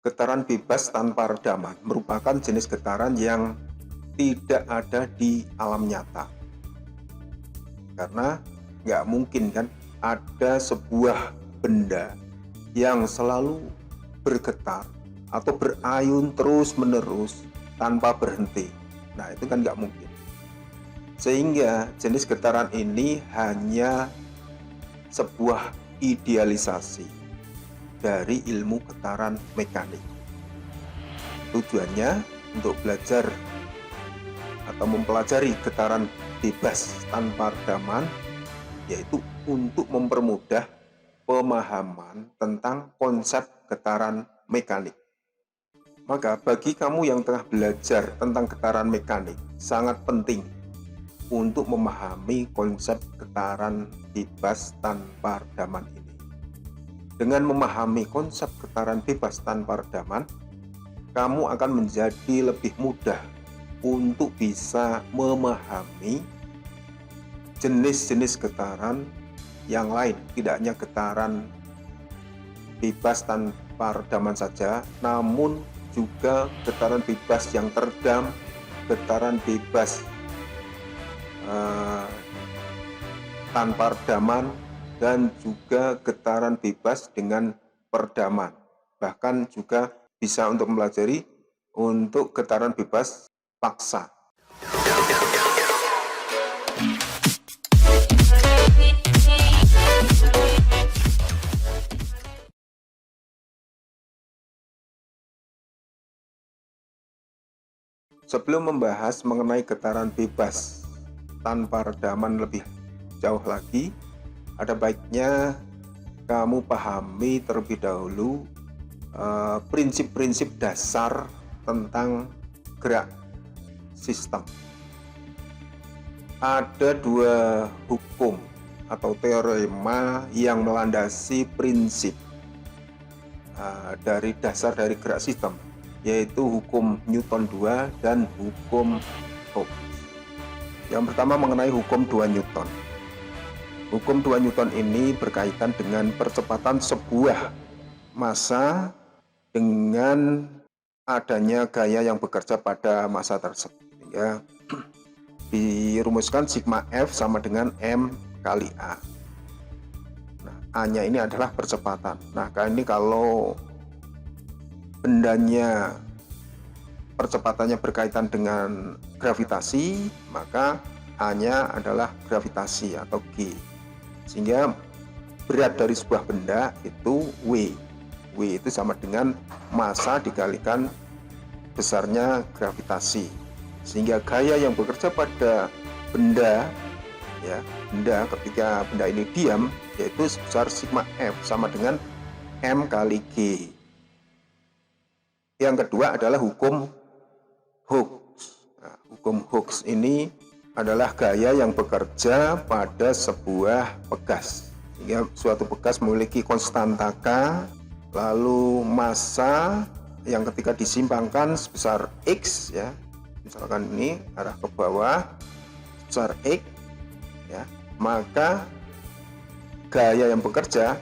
Getaran bebas tanpa redaman merupakan jenis getaran yang tidak ada di alam nyata. Karena nggak mungkin kan ada sebuah benda yang selalu bergetar atau berayun terus-menerus tanpa berhenti. Nah, itu kan nggak mungkin. Sehingga jenis getaran ini hanya sebuah idealisasi dari ilmu getaran mekanik. Tujuannya untuk belajar atau mempelajari getaran bebas tanpa redaman, yaitu untuk mempermudah pemahaman tentang konsep getaran mekanik. Maka bagi kamu yang tengah belajar tentang getaran mekanik, sangat penting untuk memahami konsep getaran bebas tanpa redaman ini. Dengan memahami konsep getaran bebas tanpa redaman, kamu akan menjadi lebih mudah untuk bisa memahami jenis-jenis getaran yang lain, tidak hanya getaran bebas tanpa redaman saja, namun juga getaran bebas yang teredam, getaran bebas tanpa redaman, dan juga getaran bebas dengan peredaman. Bahkan juga bisa untuk mempelajari untuk getaran bebas paksa. Sebelum membahas mengenai getaran bebas tanpa redaman lebih jauh lagi, ada baiknya kamu pahami terlebih dahulu prinsip-prinsip dasar tentang gerak sistem. Ada dua hukum atau teorema yang melandasi prinsip dari dasar dari gerak sistem, yaitu hukum Newton 2 dan hukum Hooke. Yang pertama mengenai hukum 2 Newton. Hukum 2 Newton ini berkaitan dengan percepatan sebuah massa dengan adanya gaya yang bekerja pada massa tersebut. Sehingga dirumuskan sigma F sama dengan M kali A. Nah, A-nya ini adalah percepatan. Nah, ini kalau bendanya percepatannya berkaitan dengan gravitasi, maka A-nya adalah gravitasi atau G. Sehingga berat dari sebuah benda itu W. W itu sama dengan massa dikalikan besarnya gravitasi. Sehingga gaya yang bekerja pada benda, ya, benda ketika benda ini diam, yaitu sebesar sigma F sama dengan M kali G. Yang kedua adalah hukum Hooke. Nah, hukum Hooke ini adalah gaya yang bekerja pada sebuah pegas. Sehingga suatu pegas memiliki konstanta K, lalu massa yang ketika disimpangkan sebesar X, ya, misalkan ini arah ke bawah sebesar X, ya, maka gaya yang bekerja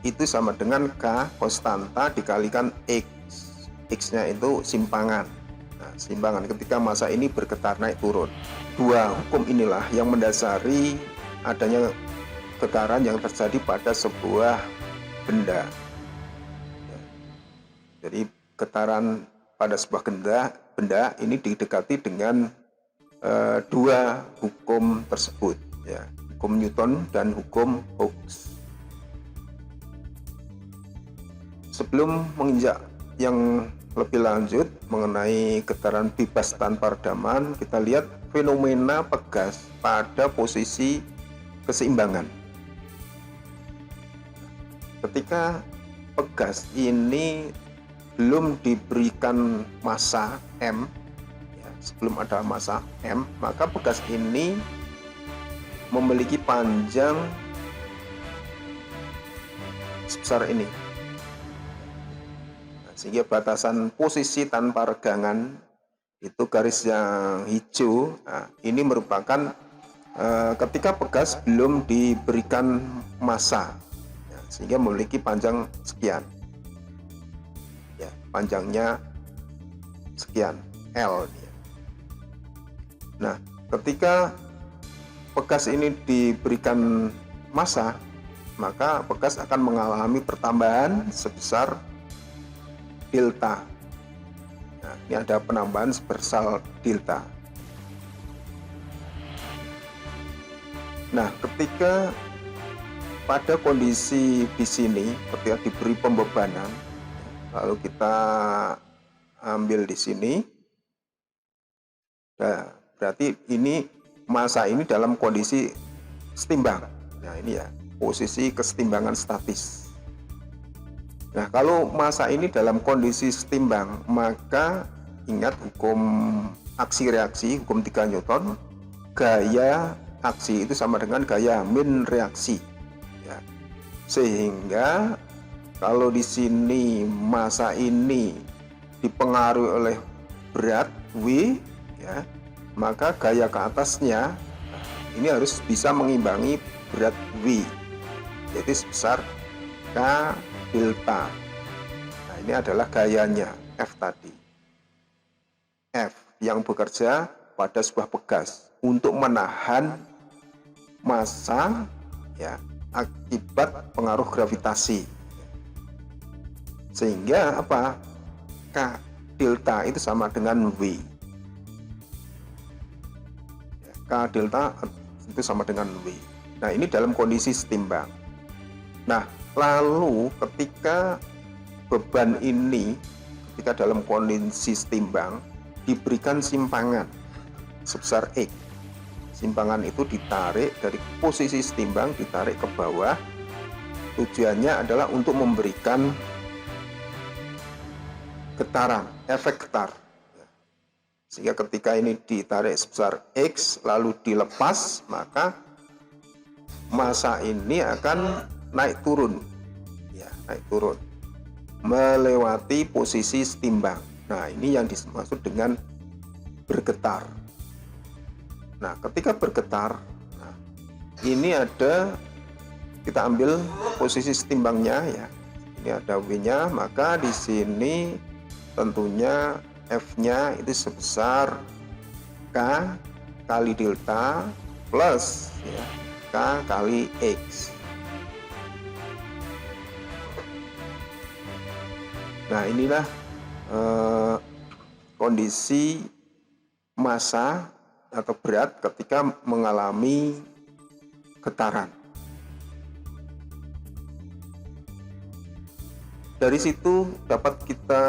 itu sama dengan K konstanta dikalikan X. X-nya itu simpangan. Nah, simpangan ketika massa ini bergetar naik turun. Dua hukum inilah yang mendasari adanya getaran yang terjadi pada sebuah benda. Ya. Jadi getaran pada sebuah benda ini didekati dengan dua hukum tersebut, ya, hukum Newton dan hukum Hooke. Sebelum menginjak yang lebih lanjut mengenai getaran bebas tanpa redaman, kita lihat fenomena pegas pada posisi keseimbangan. Ketika pegas ini belum diberikan massa M, ya, sebelum ada massa M, maka pegas ini memiliki panjang sebesar ini. Sehingga batasan posisi tanpa regangan itu garis yang hijau. Nah, ini merupakan ketika pegas belum diberikan massa, ya, sehingga memiliki panjang sekian. ya, panjangnya sekian L ya. Nah, ketika pegas ini diberikan massa, maka pegas akan mengalami pertambahan sebesar delta. Nah, ini ada penambahan sebesar delta. Nah, ketika pada kondisi di sini ketika diberi pembebanan, lalu kita ambil di sini, nah, berarti ini massa ini dalam kondisi setimbang. Nah, ini ya, posisi kesetimbangan statis. Nah, kalau massa ini dalam kondisi setimbang, maka ingat hukum aksi reaksi, hukum 3 Newton, gaya aksi itu sama dengan gaya min reaksi ya. Sehingga kalau di sini massa ini dipengaruhi oleh berat V ya, maka gaya ke atasnya ini harus bisa mengimbangi berat V, yaitu sebesar K delta. Nah, ini adalah gayanya F tadi. F yang bekerja pada sebuah pegas untuk menahan massa ya akibat pengaruh gravitasi. Sehingga apa? K delta itu sama dengan V. K delta itu sama dengan V. Nah, ini dalam kondisi setimbang. Nah, lalu ketika beban ini ketika dalam kondisi setimbang diberikan simpangan sebesar X. Simpangan itu ditarik dari posisi setimbang, ditarik ke bawah. Tujuannya adalah untuk memberikan getaran, efek getar. Sehingga ketika ini ditarik sebesar X lalu dilepas, maka massa ini akan naik turun. Ya, naik turun. Melewati posisi setimbang. Nah, ini yang dimaksud dengan bergetar. Nah, ketika bergetar, nah, ini ada, kita ambil posisi setimbangnya ya. Ini ada W-nya, maka di sini tentunya F-nya itu sebesar K kali delta plus ya, K kali X. Nah, inilah kondisi massa atau berat ketika mengalami getaran. Dari situ dapat kita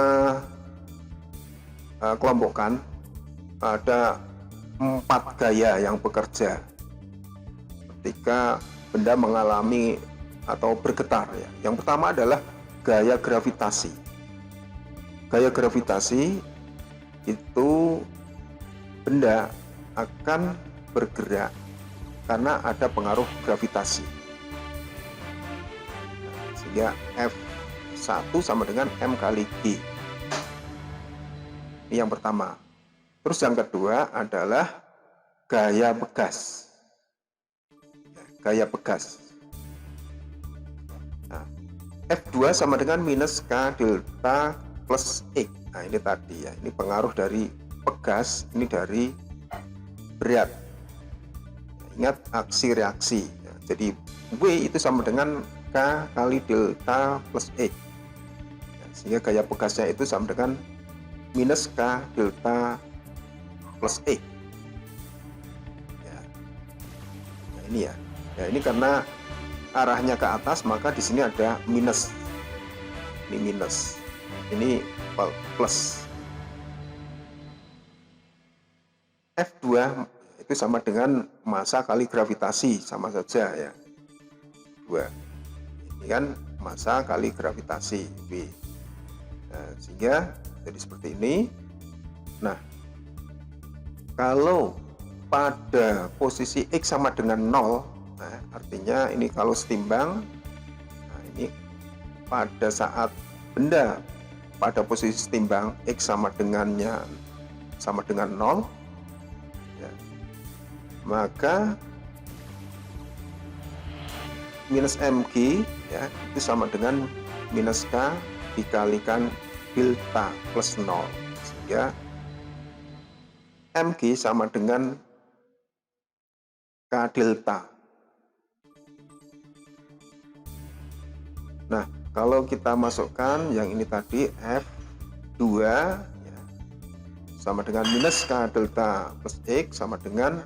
kelompokkan ada 4 gaya yang bekerja ketika benda mengalami atau bergetar ya. Yang pertama adalah gaya gravitasi. Gaya gravitasi itu benda akan bergerak karena ada pengaruh gravitasi. Sehingga F1 sama dengan M kali G. Ini yang pertama. Terus yang kedua adalah gaya pegas. Gaya pegas. Nah, F2 sama dengan minus K delta plus X. Nah, ini tadi ya, ini pengaruh dari pegas, ini dari berat. Ingat aksi reaksi. Jadi W itu sama dengan K kali delta plus X. Sehingga gaya pegasnya itu sama dengan minus K delta plus X. Ya. Nah, ini ya. Ya, ini karena arahnya ke atas, maka di sini ada minus. Ini minus. Ini plus. F2 itu sama dengan massa kali gravitasi, sama saja ya. 2. Ini kan massa kali gravitasi V. Nah, sehingga jadi seperti ini. Nah, kalau pada posisi X sama dengan 0, nah, artinya ini kalau setimbang, nah ini pada saat benda pada posisi setimbang X sama dengan 0, ya, maka minus mg ya itu sama dengan minus k dikalikan delta plus 0, sehingga mg sama dengan k delta. Nah, kalau kita masukkan yang ini tadi F2 ya, sama dengan minus K delta plus X sama dengan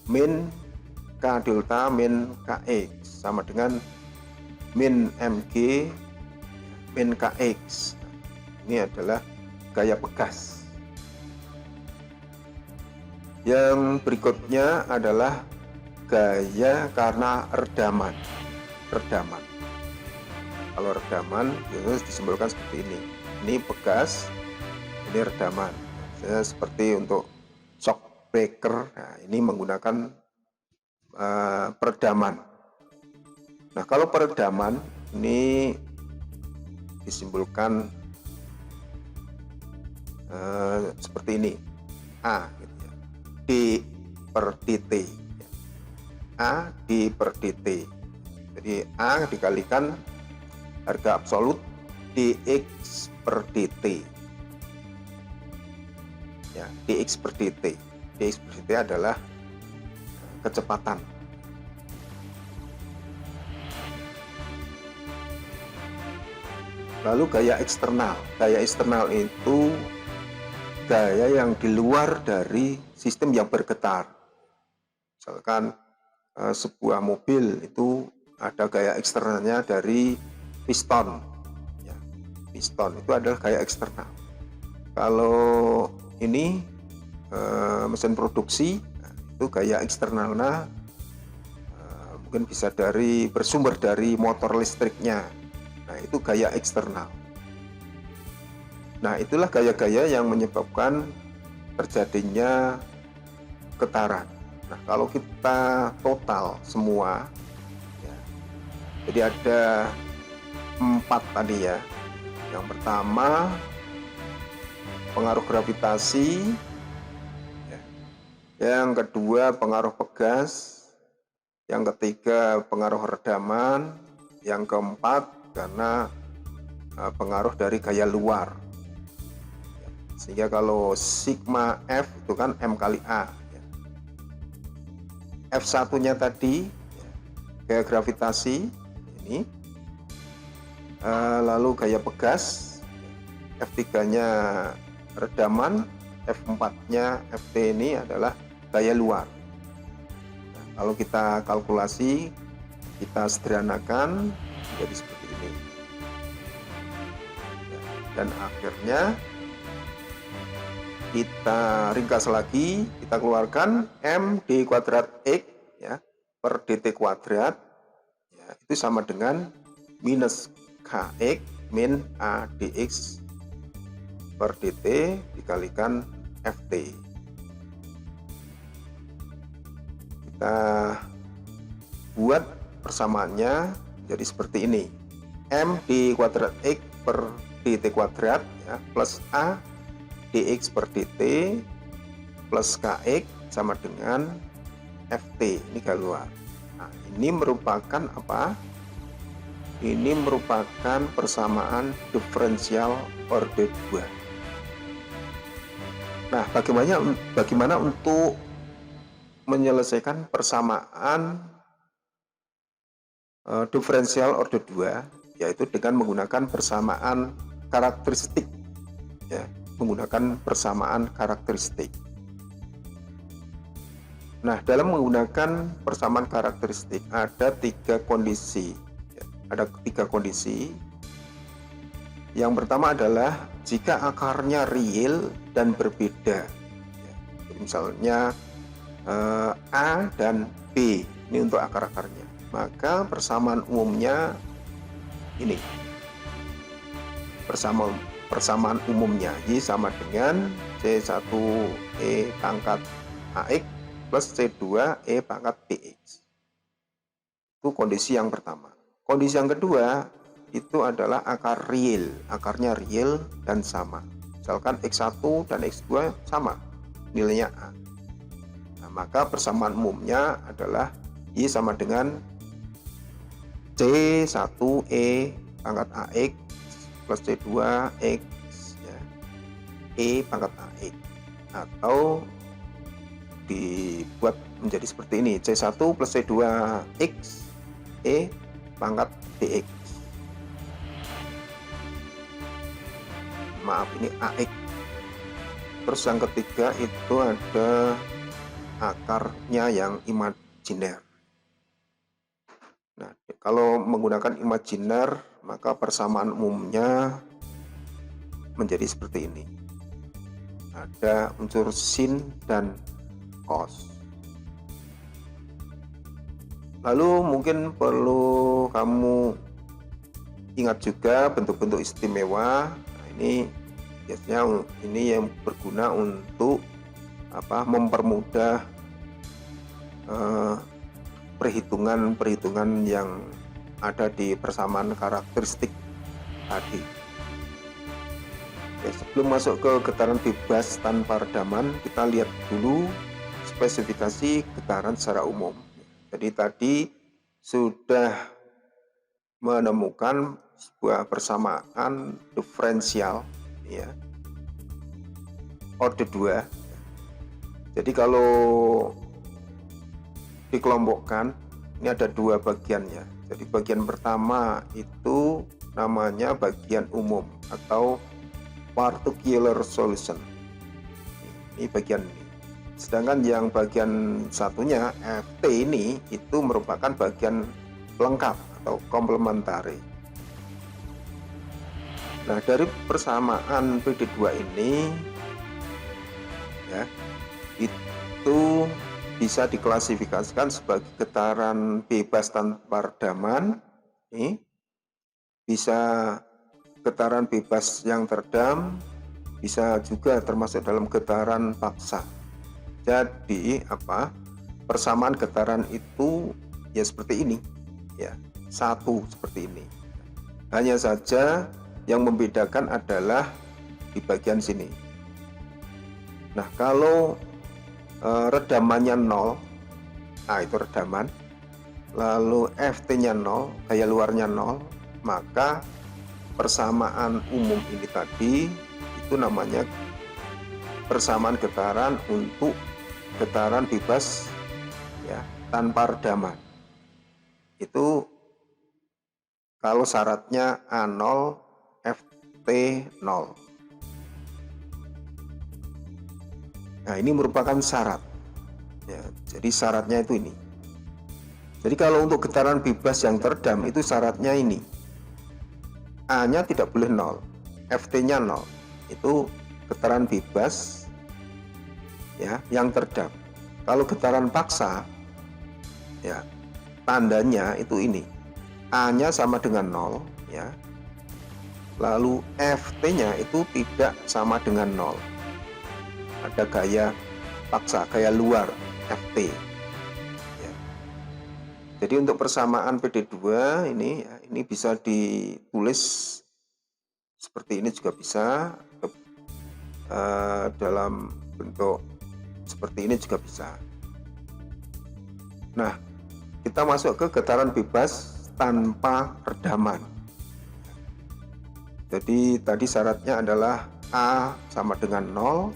min K delta min KX sama dengan min MG min KX. Ini adalah gaya pegas. Yang berikutnya adalah gaya karena redaman. Kalau redaman biasanya disimbolkan seperti ini. Ini pegas, ini redaman. Misalnya seperti untuk shock breaker, nah ini menggunakan peredaman. Nah, kalau peredaman ini disimbolkan seperti ini, A gitu ya. D per dt, A D per dt. Jadi A dikalikan harga absolut dx per dt. Ya, dx per dt. Dx per dt adalah kecepatan. Lalu gaya eksternal. Gaya eksternal itu gaya yang di luar dari sistem yang bergetar. Misalkan sebuah mobil itu ada gaya eksternalnya dari piston. Ya, piston itu adalah gaya eksternal. Kalau ini mesin produksi, nah, itu gaya eksternalnya mungkin bisa bersumber dari motor listriknya. Nah, itu gaya eksternal. Nah, itulah gaya-gaya yang menyebabkan terjadinya getaran. Nah, kalau kita total semua, ya, jadi ada 4 tadi ya. Yang pertama pengaruh gravitasi, ya. Yang kedua pengaruh pegas, yang ketiga pengaruh redaman, yang keempat karena pengaruh dari gaya luar. Sehingga kalau sigma F itu kan M kali A. F1-nya tadi gaya gravitasi ini, lalu gaya pegas, F3-nya redaman, F4-nya FT ini adalah gaya luar. Nah, kalau kita kalkulasi, kita sederhanakan jadi seperti ini. Dan akhirnya kita ringkas lagi, kita keluarkan M d kuadrat X ya, per dt kuadrat ya, itu sama dengan minus Kx min A dx per dt dikalikan Ft. Kita buat persamaannya jadi seperti ini. M d kuadrat X per dt kuadrat ya, plus A dx per dt plus kx sama dengan ft, ini gaya luar. Nah, ini merupakan apa? Ini merupakan persamaan diferensial orde 2. Nah, bagaimana untuk menyelesaikan persamaan diferensial orde 2, yaitu dengan menggunakan persamaan karakteristik ya, menggunakan persamaan karakteristik. Nah, dalam menggunakan persamaan karakteristik ada 3 kondisi. Ada 3 kondisi. Yang pertama adalah jika akarnya real dan berbeda. Jadi misalnya A dan B, ini untuk akar-akarnya. Maka persamaan umumnya ini. Persamaan umumnya Y sama dengan C1E pangkat AX plus C2E pangkat BX. Itu kondisi yang pertama. Kondisi yang kedua itu adalah akar real, akarnya real dan sama. Misalkan X1 dan X2 sama nilainya A. Nah, maka persamaan umumnya adalah Y sama dengan C1E pangkat AX plus C2X ya, E pangkat AX, atau dibuat menjadi seperti ini, C1 plus C2X E pangkat DX. Maaf, ini AX. Terus yang ketiga itu ada akarnya yang imajiner. Nah, kalau menggunakan imajiner, maka persamaan umumnya menjadi seperti ini. Ada unsur sin dan cos. Lalu mungkin perlu kamu ingat juga bentuk-bentuk istimewa. Nah, ini biasanya ini yang berguna untuk mempermudah perhitungan-perhitungan yang ada di persamaan karakteristik tadi. Oke, sebelum masuk ke getaran bebas tanpa redaman, kita lihat dulu spesifikasi getaran secara umum. Jadi tadi sudah menemukan sebuah persamaan diferensial ya, orde 2. Jadi kalau dikelompokkan, ini ada dua bagiannya. Jadi bagian pertama itu namanya bagian umum atau particular solution. Ini bagian ini. Sedangkan yang bagian satunya FT ini itu merupakan bagian pelengkap atau komplementari. Nah, dari persamaan PD2 ini ya, itu bisa diklasifikasikan sebagai getaran bebas tanpa redaman, bisa getaran bebas yang teredam, bisa juga termasuk dalam getaran paksa. Jadi persamaan getaran itu ya seperti ini ya, satu seperti ini. Hanya saja yang membedakan adalah di bagian sini. Nah, kalau redamannya 0, nah itu redaman, lalu FT-nya 0, gaya luarnya 0, maka persamaan umum ini tadi itu namanya persamaan getaran untuk getaran bebas ya, tanpa redaman. Itu kalau syaratnya A0 FT 0. Nah, ini merupakan syarat ya, jadi syaratnya itu ini. Jadi kalau untuk getaran bebas yang teredam itu syaratnya ini, A-nya tidak boleh 0, FT-nya 0. Itu getaran bebas ya yang teredam. Kalau getaran paksa ya, tandanya itu ini, A-nya sama dengan 0 ya, lalu FT-nya itu tidak sama dengan 0. Ada gaya paksa, gaya luar FT ya. Jadi untuk persamaan PD2 ini ya, ini bisa ditulis seperti ini juga bisa, dalam bentuk seperti ini juga bisa. Nah, kita masuk ke getaran bebas tanpa redaman. Jadi tadi syaratnya adalah A sama dengan 0,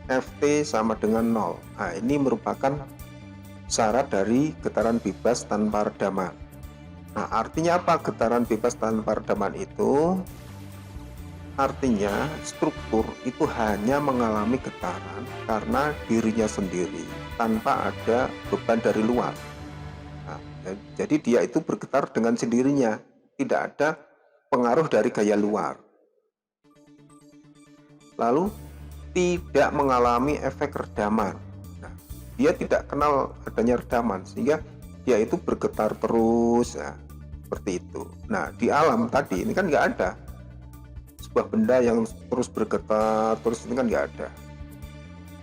FT sama dengan 0. Nah, ini merupakan syarat dari getaran bebas tanpa redaman. Nah, artinya apa getaran bebas tanpa redaman itu? Artinya struktur itu hanya mengalami getaran karena dirinya sendiri tanpa ada beban dari luar. Nah, jadi dia itu bergetar dengan sendirinya, tidak ada pengaruh dari gaya luar. Lalu tidak mengalami efek redaman. Nah, dia tidak kenal adanya redaman sehingga dia itu bergetar terus ya, seperti itu. Nah, di alam tadi ini kan nggak ada sebuah benda yang terus bergetar terus, ini kan nggak ada.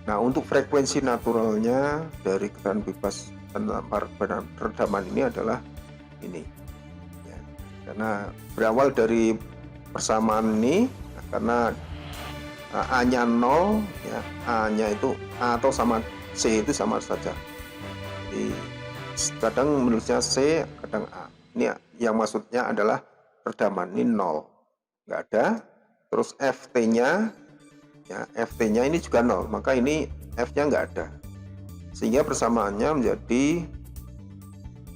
Nah, untuk frekuensi naturalnya dari getaran bebas tanpa redaman ini adalah ini ya, karena berawal dari persamaan ini, karena A-nya 0 ya, A-nya itu A atau sama C itu sama saja. Jadi kadang menulisnya C, kadang A. Ini yang maksudnya adalah redaman ini 0. nggak ada. Terus FT-nya, ya FT-nya ini juga 0, maka ini F-nya nggak ada. Sehingga persamaannya menjadi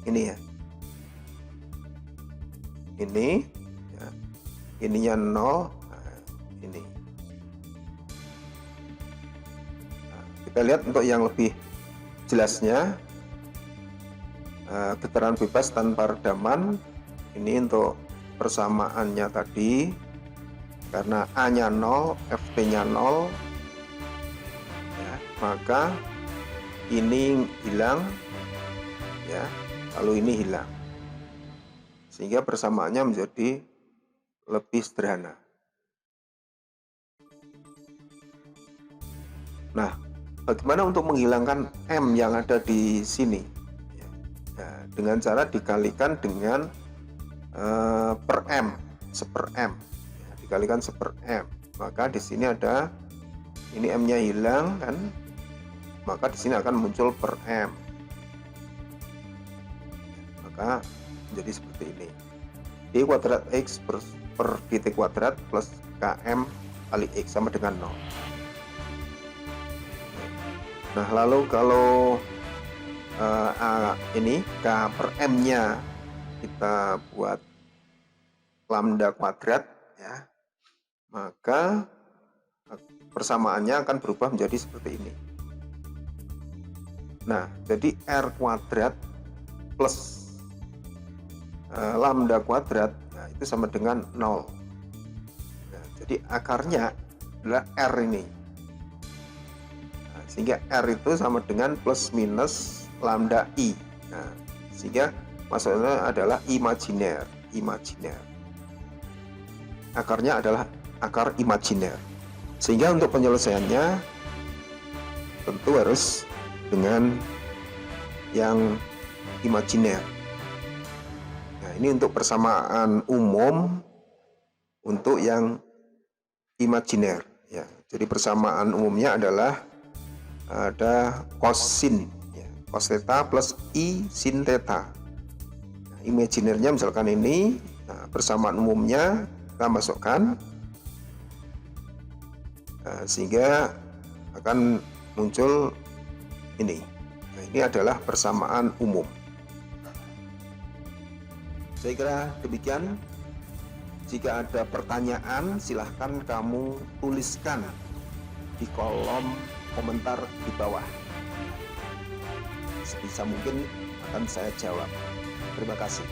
ini ya. Ini, ya, ininya 0, nah, ini. Nah, kita lihat untuk yang lebih jelasnya, getaran bebas tanpa redaman, ini untuk persamaannya tadi, karena A-nya 0, FT-nya 0, ya, maka ini hilang, ya, lalu ini hilang, sehingga persamaannya menjadi lebih sederhana. Nah, bagaimana untuk menghilangkan M yang ada di sini? Ya, dengan cara dikalikan dengan per M, seper M, ya, dikalikan seper M, maka di sini ada, ini M-nya hilang kan, maka di sini akan muncul per M, maka menjadi seperti ini. D kuadrat X per dt kuadrat plus KM kali X sama dengan 0. Nah, lalu kalau ini K per M-nya kita buat lambda kuadrat, ya, maka persamaannya akan berubah menjadi seperti ini. Nah, jadi R kuadrat plus lambda kuadrat, nah, itu sama dengan 0. Nah, jadi akarnya adalah R ini. Nah, sehingga R itu sama dengan plus minus lambda I. Nah, sehingga maksudnya adalah imajiner. Akarnya adalah akar imajiner. Sehingga untuk penyelesaiannya tentu harus dengan yang imajiner. Nah, ini untuk persamaan umum untuk yang imajiner, ya. Jadi persamaan umumnya adalah ada cos sin, ya, cos theta plus i sin theta. Nah, imajinernya misalkan ini, nah, persamaan umumnya kita masukkan, nah, sehingga akan muncul ini. Nah, ini adalah persamaan umum. Saya kira demikian. Jika ada pertanyaan, silahkan kamu tuliskan di kolom komentar di bawah. Sebisa mungkin akan saya jawab. Terima kasih.